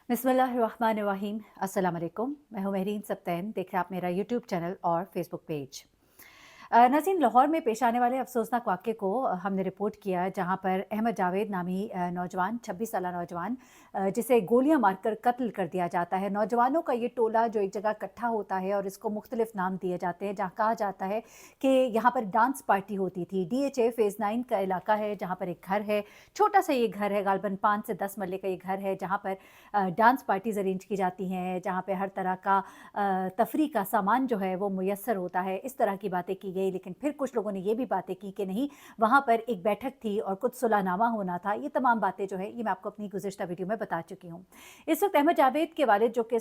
बिस्मिल्लाहिर्रहमानिर्रहीम। अस्सलाम वालेकुम। मैं हूँ महरीन सब्तैन। देख रहे हैं आप मेरा यूट्यूब चैनल और फेसबुक पेज। नाज़रीन, लाहौर में पेश आने वाले अफसोसनाक वाक़े को हमने रिपोर्ट किया, जहाँ पर अहमद जावेद नामी नौजवान 26 साला नौजवान जिसे गोलियां मारकर कत्ल कर दिया जाता है। नौजवानों का ये टोला जो एक जगह इकट्ठा होता है और इसको मुख्तलिफ नाम दिए जाते हैं, जहाँ कहा जाता है कि यहाँ पर डांस पार्टी होती थी। DHA फ़ेज़ 9 का इलाका है, जहाँ पर एक घर है, छोटा सा ये घर है, गालबन 5 से 10 मरले का ये घर है, जहाँ पर डांस पार्टीज़ अरेंज की जाती हैं, जहाँ पे हर तरह का तफरीह का सामान जो है वो मुयस्सर होता है। इस तरह की बातें की गई, लेकिन फिर कुछ लोगों ने ये भी बातें की कि नहीं, वहाँ पर एक बैठक थी और कुछ सुलहनामा होना था। ये तमाम बातें जो है ये मैं आपको अपनी गुज़िश्ता वीडियो में बता चुकी हूँ। इस वक्त अहमद जावेद के वालिद जो कि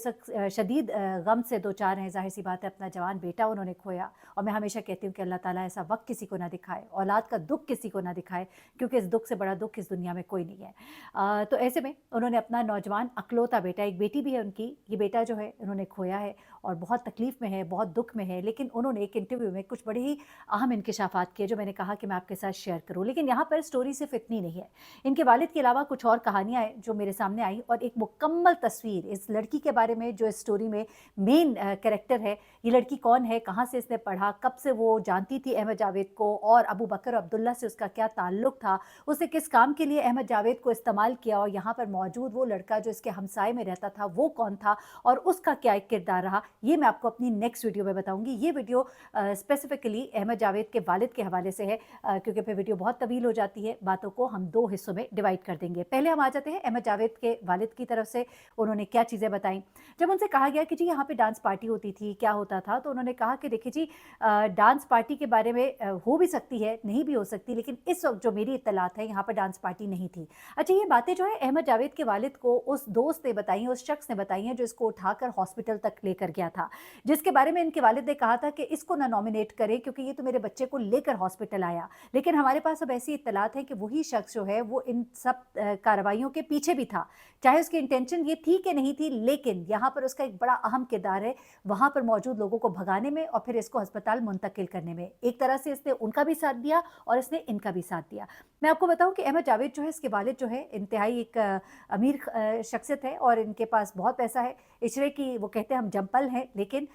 शदीद गम से दो चार हैं, ज़ाहिर सी बात है, अपना जवान बेटा उन्होंने खोया। और मैं हमेशा कहती हूँ कि अल्लाह ताला ऐसा वक्त किसी को ना दिखाए, औलाद का दुख किसी को ना दिखाए, क्योंकि इस दुख से बड़ा दुख इस दुनिया में कोई नहीं है। तो ऐसे में उन्होंने अपना नौजवान अकलौता बेटा, एक बेटी भी है उनकी, ये बेटा जो है उन्होंने खोया है और बहुत तकलीफ़ में है, बहुत दुःख में है। लेकिन उन्होंने एक इंटरव्यू में कुछ बड़े ही अहम इंकशाफ़ात किए, जो मैंने कहा कि मैं आपके साथ शेयर करूँ। लेकिन यहाँ पर स्टोरी सिर्फ़ इतनी नहीं है। इनके वालिद के अलावा कुछ और कहानियाँ हैं जो मेरे सामने आई, और एक मुकम्मल तस्वीर इस लड़की के बारे में जो इस स्टोरी में मेन कैरेक्टर है। ये लड़की कौन है, कहाँ से इसने पढ़ा, कब से वो जानती थी अहमद जावेद को, और अबू बकर अब्दुल्ला से उसका क्या ताल्लुक़ था, उसने किस काम के लिए अहमद जावेद को इस्तेमाल किया, और यहाँ पर मौजूद वो लड़का जो इसके हमसाए में रहता था वो कौन था, और उसका क्या एक किरदार रहा, ये मैं आपको अपनी नेक्स्ट वीडियो में बताऊंगी। ये वीडियो स्पेसिफिकली अहमद जावेद के वालिद के हवाले से है, क्योंकि फिर वीडियो बहुत तवील हो जाती है। बातों को हम दो हिस्सों में डिवाइड कर देंगे। पहले हम आ जाते हैं अहमद जावेद के वालिद की तरफ से, उन्होंने क्या चीज़ें बताई। जब उनसे कहा गया कि जी यहाँ पे डांस पार्टी होती थी, क्या होता था, तो उन्होंने कहा कि देखिए जी, डांस पार्टी के बारे में हो भी सकती है, नहीं भी हो सकती, लेकिन इस वक्त जो मेरी इत्तलात है, यहाँ पर डांस पार्टी नहीं थी। अच्छा, ये बातें जो है अहमद जावेद के वालिद को उस दोस्त ने बताई हैं, उस शख्स ने बताई हैं जो इसको उठाकर हॉस्पिटल तक लेकर गया था, जिसके बारे में इनके वालिद ने कहा था कि इसको ना नॉमिनेट करें, क्योंकि ये तो मेरे बच्चे को लेकर हॉस्पिटल आया। लेकिन हमारे पास अब ऐसी इत्तलात है कि वही शख्स जो है वो इन सब कार्रवाइयों के पीछे भी था, चाहे उसकी इंटेंशन ये थी कि नहीं थी, लेकिन यहाँ पर उसका एक बड़ा अहम किरदार है, वहाँ पर मौजूद लोगों को भगाने में और फिर इसको अस्पताल मुंतकिल करने में। एक तरह से इसने उनका भी साथ दिया और इसने इनका भी साथ दिया। मैं आपको बताऊं कि अहमद जावेद जो है, इसके वालिद जो है इंतहाई एक अमीर शख्सियत है और इनके पास बहुत पैसा है। इशरे की वो कहते हैं हम जंपल हैं, लेकिन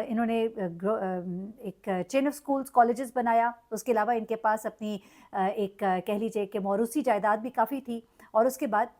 इन्होंने एक चेन ऑफ स्कूल्स कॉलेजेस बनाया। उसके अलावा इनके पास अपनी एक कह लीजिए कि मौरूसी जायदाद भी काफ़ी थी, और उसके बाद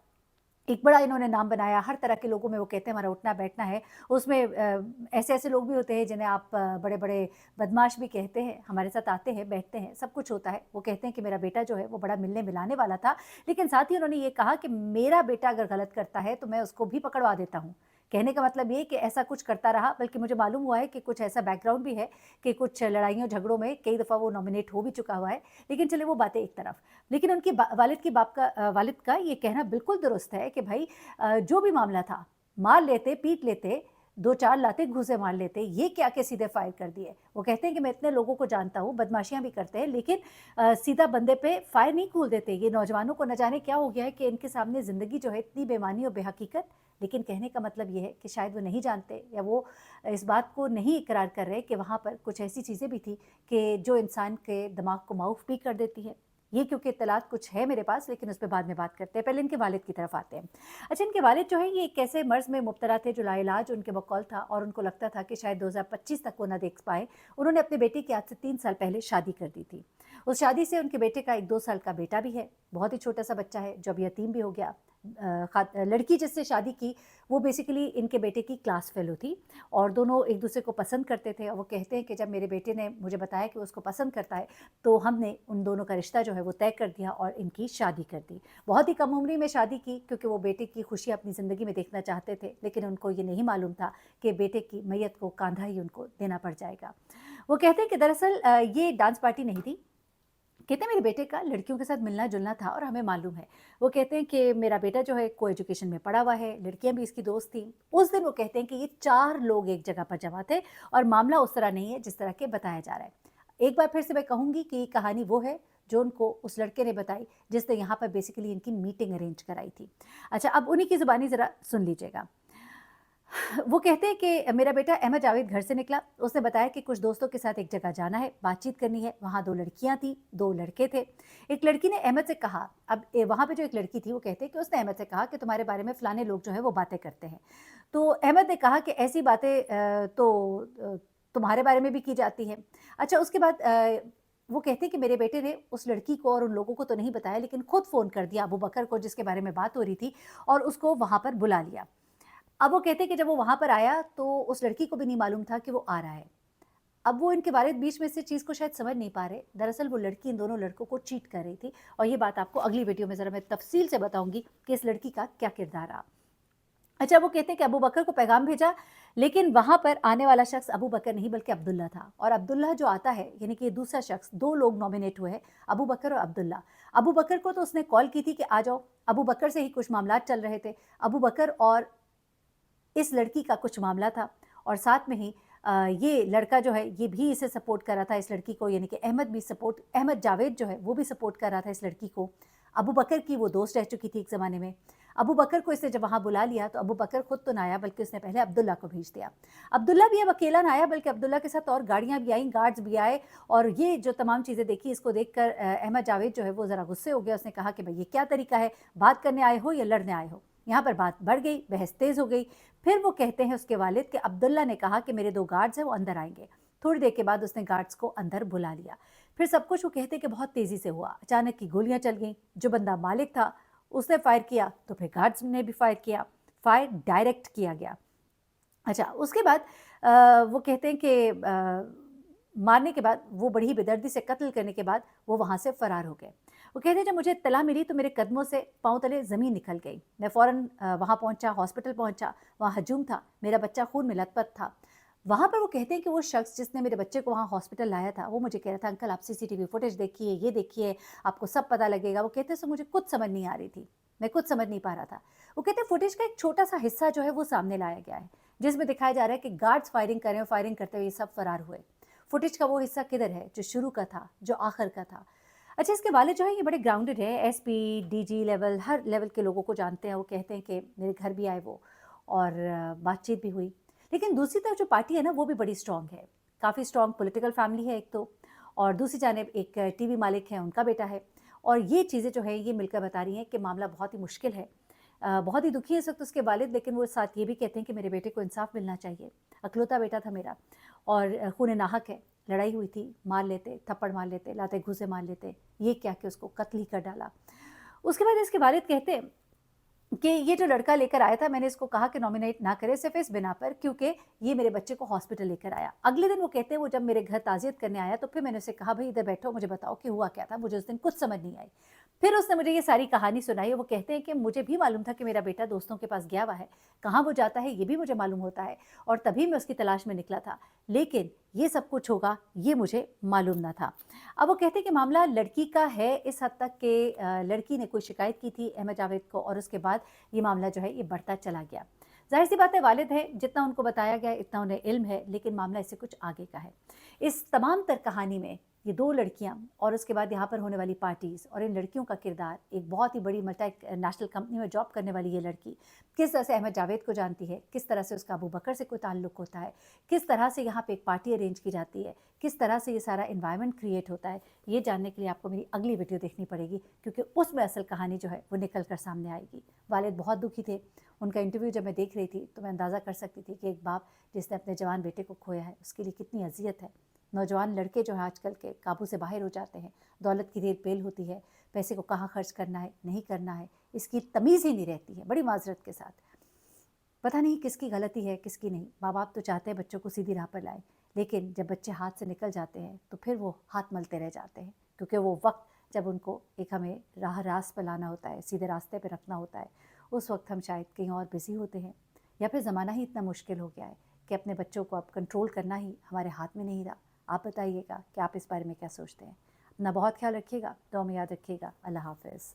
एक बड़ा इन्होंने नाम बनाया हर तरह के लोगों में। वो कहते हैं हमारा उठना बैठना है, उसमें ऐसे ऐसे लोग भी होते हैं जिन्हें आप बड़े बड़े बदमाश भी कहते हैं, हमारे साथ आते हैं, बैठते हैं, सब कुछ होता है। वो कहते हैं कि मेरा बेटा जो है वो बड़ा मिलने मिलाने वाला था, लेकिन साथ ही उन्होंने ये कहा कि मेरा बेटा अगर गलत करता है तो मैं उसको भी पकड़वा देता हूँ। कहने का मतलब ये कि ऐसा कुछ करता रहा, बल्कि मुझे मालूम हुआ है कि कुछ ऐसा बैकग्राउंड भी है कि कुछ लड़ाइयों झगड़ों में कई दफ़ा वो नॉमिनेट हो भी चुका हुआ है। लेकिन चले वो बातें एक तरफ। लेकिन उनकी वालिद की वालिद का ये कहना बिल्कुल दुरुस्त है कि भाई, जो भी मामला था, मार लेते, पीट लेते, 2-4 लाते घूंसे मार लेते, ये क्या कि सीधे फायर कर दिए। वो कहते हैं कि मैं इतने लोगों को जानता हूँ, बदमाशियां भी करते हैं, लेकिन सीधा बंदे पे फायर नहीं खोल देते। ये नौजवानों को न जाने क्या हो गया है कि इनके सामने ज़िंदगी जो है इतनी बेमानी और बेहकीकत। लेकिन कहने का मतलब ये है कि शायद वो नहीं जानते, या वो इस बात को नहीं इकरार कर रहे कि वहाँ पर कुछ ऐसी चीज़ें भी थी कि जो इंसान के दिमाग को माऊफ भी कर देती है। ये क्योंकि इत्तलात कुछ है मेरे पास, लेकिन उस पर बाद में बात करते हैं। पहले इनके वालिद की तरफ आते हैं। अच्छा, इनके वालिद जो है ये एक ऐसे मर्ज़ में मुब्तला थे जो लाइलाज उनके बकौल था, और उनको लगता था कि शायद 2025 तक वो ना देख पाए। उन्होंने अपने बेटे की आज से 3 साल पहले शादी कर दी थी। उस शादी से उनके बेटे का एक 2 साल का बेटा भी है, बहुत ही छोटा सा बच्चा है जो अब यतीम भी हो गया। लड़की जिससे शादी की वो बेसिकली इनके बेटे की क्लास फेलो थी, और दोनों एक दूसरे को पसंद करते थे। और वो कहते हैं कि जब मेरे बेटे ने मुझे बताया कि उसको पसंद करता है, तो हमने उन दोनों का रिश्ता जो है वो तय कर दिया और इनकी शादी कर दी। बहुत ही कम उम्र में शादी की, क्योंकि वो बेटे की खुशी अपनी ज़िंदगी में देखना चाहते थे, लेकिन उनको ये नहीं मालूम था कि बेटे की मैयत को कांधा ही उनको देना पड़ जाएगा। वो कहते हैं कि दरअसल ये डांस पार्टी नहीं थी। कहते हैं मेरे बेटे का लड़कियों के साथ मिलना जुलना था, और हमें मालूम है। वो कहते हैं कि मेरा बेटा जो है को एजुकेशन में पढ़ा हुआ है, लड़कियां भी इसकी दोस्त थी। उस दिन वो कहते हैं कि ये 4 लोग एक जगह पर जमा थे, और मामला उस तरह नहीं है जिस तरह के बताया जा रहा है। एक बार फिर से मैं कहूँगी कि ये कहानी वो है जो उनको उस लड़के ने बताई, जिसने यहाँ पर बेसिकली इनकी मीटिंग अरेंज कराई थी। अच्छा, अब उन्हीं की ज़ुबानी ज़रा सुन लीजिएगा। वो कहते हैं कि मेरा बेटा अहमद जावेद घर से निकला, उसने बताया कि कुछ दोस्तों के साथ एक जगह जाना है, बातचीत करनी है, वहाँ 2 लड़कियाँ थीं, 2 लड़के थे। एक लड़की ने अहमद से कहा, अब वहाँ पे जो एक लड़की थी वो कहते हैं कि उसने अहमद से कहा कि तुम्हारे बारे में फलाने लोग जो हैं वो बातें करते हैं। तो अहमद ने कहा कि ऐसी बातें तुम्हारे बारे में भी की जाती हैं। अच्छा, उसके बाद वो कहते हैं कि मेरे बेटे ने उस लड़की को और उन लोगों को तो नहीं बताया, लेकिन खुद फ़ोन कर दिया अबू बकर को जिसके बारे में बात हो रही थी, और उसको वहाँ पर बुला लिया। अब वो कहते हैं कि जब वो वहाँ पर आया तो उस लड़की को भी नहीं मालूम था कि वो आ रहा है। अब वो इनके वालिद बीच में से चीज़ को शायद समझ नहीं पा रहे। दरअसल वो लड़की इन दोनों लड़कों को चीट कर रही थी, और ये बात आपको अगली वीडियो में ज़रा मैं तफ़सील से बताऊँगी कि इस लड़की का क्या किरदार रहा। अच्छा, वो कहते हैं कि अबू बकर को पैगाम भेजा, लेकिन वहाँ पर आने वाला शख्स अबू बकर नहीं बल्कि अब्दुल्ला था, और अब्दुल्ला जो आता है यानी कि दूसरा शख्स, 2 लोग नॉमिनेट हुए हैं, अबू बकर और अब्दुल्ला। अबू बकर को तो उसने कॉल की थी कि आ जाओ, अबू बकर से ही कुछ मामलात चल रहे थे। अबू बकर और इस लड़की का कुछ मामला था, और साथ में ही ये लड़का जो है ये भी इसे सपोर्ट कर रहा था, इस लड़की को, यानी कि अहमद जावेद जो है वो भी सपोर्ट कर रहा था इस लड़की को। अबू बकर की वो दोस्त रह चुकी थी एक ज़माने में। अबू बकर को इसने जब वहाँ बुला लिया तो अबू बकर खुद तो ना आया, बल्कि उसने पहले अब्दुल्ला को भेज दिया। अब्दुल्ला भी अब अकेला ना आया, बल्कि अब्दुल्ला के साथ और गाड़ियाँ भी आईं, गार्ड्स भी आए, और ये जो तमाम चीज़ें देखी, इसको देखकर अहमद जावेद जो है वो ज़रा गुस्से हो गया। उसने कहा कि भाई ये क्या तरीका है, बात करने आए हो या लड़ने आए हो? यहाँ पर बात बढ़ गई, बहस तेज़ हो गई। फिर वो कहते हैं उसके वालिद कि अब्दुल्ला ने कहा कि मेरे 2 गार्ड्स हैं वो अंदर आएँगे। थोड़ी देर के बाद उसने गार्ड्स को अंदर बुला लिया। फिर सब कुछ वो कहते हैं कि बहुत तेज़ी से हुआ। अचानक की गोलियाँ चल गईं। जो बंदा मालिक था उसने फायर किया, तो फिर गार्ड्स ने भी फायर किया। फायर डायरेक्ट किया गया। अच्छा, उसके बाद वो कहते हैं कि मारने के बाद, वो बड़ी ही बेदर्दी से कत्ल करने के बाद वो वहाँ से फ़रार हो गए। वो कहते हैं जब मुझे इत्तला मिली तो मेरे कदमों से पाँव तले ज़मीन निकल गई। मैं फ़ौरन वहाँ पहुँचा, हॉस्पिटल पहुँचा, वहाँ हजूम था, मेरा बच्चा खून में लथपथ था। वहाँ पर वो कहते हैं कि वो शख्स जिसने मेरे बच्चे को वहाँ हॉस्पिटल लाया था, वो मुझे कह रहा था अंकल आप सीसीटीवी फुटेज देखिए, ये देखिए, आपको सब पता लगेगा। वो कहते हैं सो मुझे कुछ समझ नहीं आ रही थी, मैं कुछ समझ नहीं पा रहा था। वो कहते हैं फुटेज का एक छोटा-सा हिस्सा जो है वो सामने लाया गया है, जिसमें दिखाया जा रहा है कि गार्ड्स फायरिंग कर रहे हैं, फायरिंग करते हुए ये सब फरार हुए। फुटेज का वो हिस्सा किधर है जो शुरू का था, जो आखिर का था? अच्छा, इसके वालिद जो है ये बड़े ग्राउंडेड है, एसपी, डीजी लेवल, हर लेवल के लोगों को जानते हैं। वो कहते हैं कि मेरे घर भी आए वो, और बातचीत भी हुई। लेकिन दूसरी तरफ जो पार्टी है ना वो भी बड़ी स्ट्रॉन्ग है, काफ़ी स्ट्रॉन्ग पॉलिटिकल फैमिली है एक तो, और दूसरी जानिब एक टीवी मालिक है, उनका बेटा है, और ये चीज़ें जो है ये मिलकर बता रही हैं कि मामला बहुत ही मुश्किल है। बहुत ही दुखी है इस वक्त उसके वालिद, लेकिन वो साथ ये भी कहते हैं कि मेरे बेटे को इंसाफ मिलना चाहिए, अकलौता बेटा था मेरा, और खून नाहक है, लड़ाई हुई थी, मार लेते, थप्पड़ मार लेते, लाते घूसे मार लेते, ये क्या कि उसको कत्ल ही कर डाला। उसके बाद इसके वालिद कहते हैं कि ये जो लड़का लेकर आया था, मैंने इसको कहा कि नॉमिनेट ना करें सिर्फ इस बिना पर क्योंकि ये मेरे बच्चे को हॉस्पिटल लेकर आया। अगले दिन वो कहते हैं वो जब मेरे घर ताज़ियत करने आया तो फिर मैंने उसे कहा भाई इधर बैठो, मुझे बताओ कि हुआ क्या था, मुझे उस दिन कुछ समझ नहीं आई। फिर उसने मुझे ये सारी कहानी सुनाई। वो कहते हैं कि मुझे भी मालूम था कि मेरा बेटा दोस्तों के पास गया हुआ है, कहाँ वो जाता है ये भी मुझे मालूम होता है, और तभी मैं उसकी तलाश में निकला था, लेकिन ये सब कुछ होगा ये मुझे मालूम ना था। अब वो कहते हैं कि मामला लड़की का है इस हद तक कि लड़की ने कोई शिकायत की थी अहमद जावेद को, और उसके बाद ये मामला जो है ये बढ़ता चला गया। ज़ाहिर सी बात है वालिद है, जितना उनको बताया गया इतना उन्हें इल्म है, लेकिन मामला इससे कुछ आगे का है। इस तमाम तर कहानी में ये 2 लड़कियाँ और उसके बाद यहाँ पर होने वाली पार्टीज़ और इन लड़कियों का किरदार, एक बहुत ही बड़ी मल्टी नेशनल कंपनी में जॉब करने वाली ये लड़की किस तरह से अहमद जावेद को जानती है, किस तरह से उसका अबू बकर से कोई ताल्लुक़ होता है, किस तरह से यहाँ पे एक पार्टी अरेंज की जाती है, किस तरह से ये सारा एनवायरनमेंट क्रिएट होता है, ये जानने के लिए आपको मेरी अगली वीडियो देखनी पड़ेगी, क्योंकि उसमें असल कहानी जो है वो निकल कर सामने आएगी। वालिद बहुत दुखी थे। उनका इंटरव्यू जब मैं देख रही थी तो मैं अंदाज़ा कर सकती थी कि एक बाप जिसने अपने जवान बेटे को खोया है उसके लिए कितनी अजियत है। नौजवान लड़के जो हैं आजकल के काबू से बाहर हो जाते हैं, दौलत की रेल पेल होती है, पैसे को कहाँ खर्च करना है, नहीं करना है, इसकी तमीज़ ही नहीं रहती है, बड़ी माजरत के साथ। पता नहीं किसकी गलती है किसकी नहीं। माँ बाप तो चाहते हैं बच्चों को सीधी राह पर लाएं, लेकिन जब बच्चे हाथ से निकल जाते हैं तो फिर वो हाथ मलते रह जाते हैं, क्योंकि वो वक्त जब उनको एक हमें रास्त पर लाना होता है, सीधे रास्ते पर रखना होता है, उस वक्त हम शायद कहीं और बिज़ी होते हैं, या फिर ज़माना ही इतना मुश्किल हो गया है कि अपने बच्चों को अब कंट्रोल करना ही हमारे हाथ में नहीं रहा। आप बताइएगा कि आप इस बारे में क्या सोचते हैं। अपना बहुत ख्याल रखिएगा, दुआ में याद रखिएगा। अल्लाह हाफ़िज़।